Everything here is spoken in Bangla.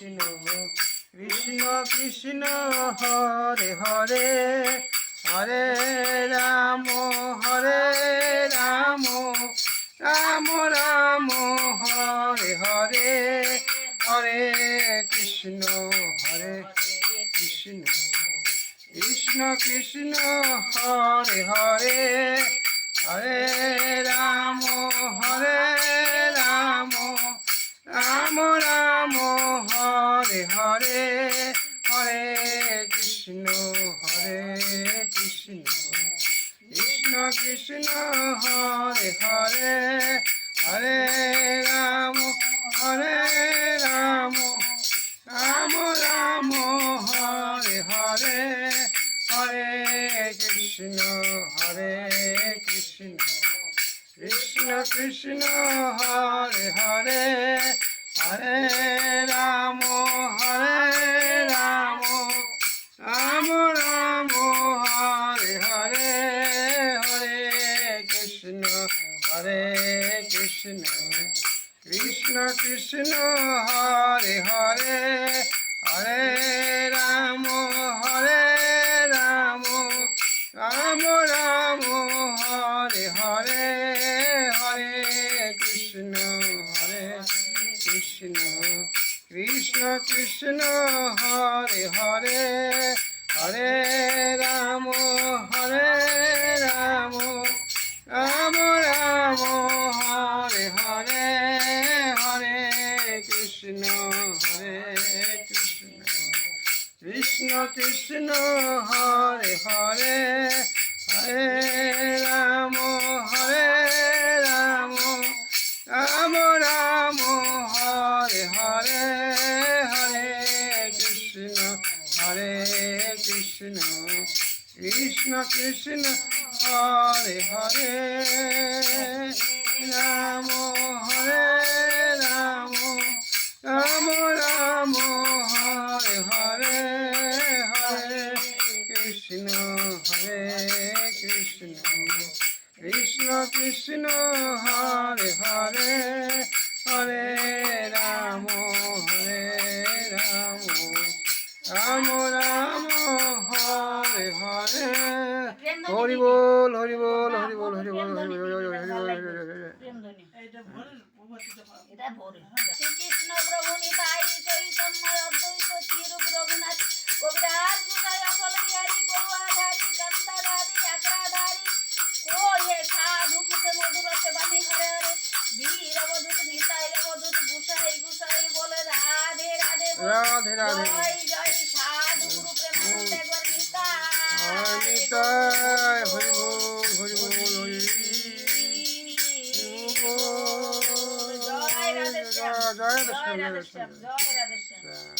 কৃষ্ণ কৃষ্ণ কৃষ্ণ হরে হরে হরে রাম রাম রাম হরে হরে হরে কৃষ্ণ কৃষ্ণ কৃষ্ণ কৃষ্ণ হরে হরে হরে রাম রাম রাম হরে হরে হরে কৃষ্ণ কৃষ্ণ কৃষ্ণ কৃষ্ণ হরে হরে হরে রাম রাম রাম হরে হরে হরে কৃষ্ণ কৃষ্ণ কৃষ্ণ কৃষ্ণ হরে হরে হরে রাম রাম রাম হরে হরে হরে কৃষ্ণ কৃষ্ণ কৃষ্ণ কৃষ্ণ হরে হরে হরে রাম রাম রাম হরে হরে হরে কৃষ্ণ কৃষ্ণ কৃষ্ণ কৃষ্ণ হরে হরে হরে রাম রাম রাম হরে হরে হরে কৃষ্ণ কৃষ্ণ কৃষ্ণ কৃষ্ণ হরে হরে হরে রাম রাম রাম হরে হরে হরে কৃষ্ণ কৃষ্ণ কৃষ্ণ হরে হরে রাম রাম রাম হরে হরে হরে কৃষ্ণ কৃষ্ণ কৃষ্ণ কৃষ্ণ হরে হরে হরে রাম রাম রাম হরে হরে হরি বল হরি বল হরি বল হরি বল হরি বল শ্রীকৃষ্ণ প্রভু নিতাই চৈতন্যয় অদ্বৈত চিরূপ রঘুনাথ কবিরাজ গোসাই অচল বিহারী করুণাধারী কান্তাধারী একরাধারী ও হে সাধু মুখে মধুর সেবানী হরে হরে বীর অবধূত নিতাই অবধূত গুসাই বলে রাধে রাধে রাধে রাধে জয় জয় সাধু গুরু প্রেমানন্দ একবার নিতাই হরি বল হরি বল হরি জয় রাধে শ্যাম জয় জয় রাধে রাধে শ্যাম জয় রাধে শ্যাম।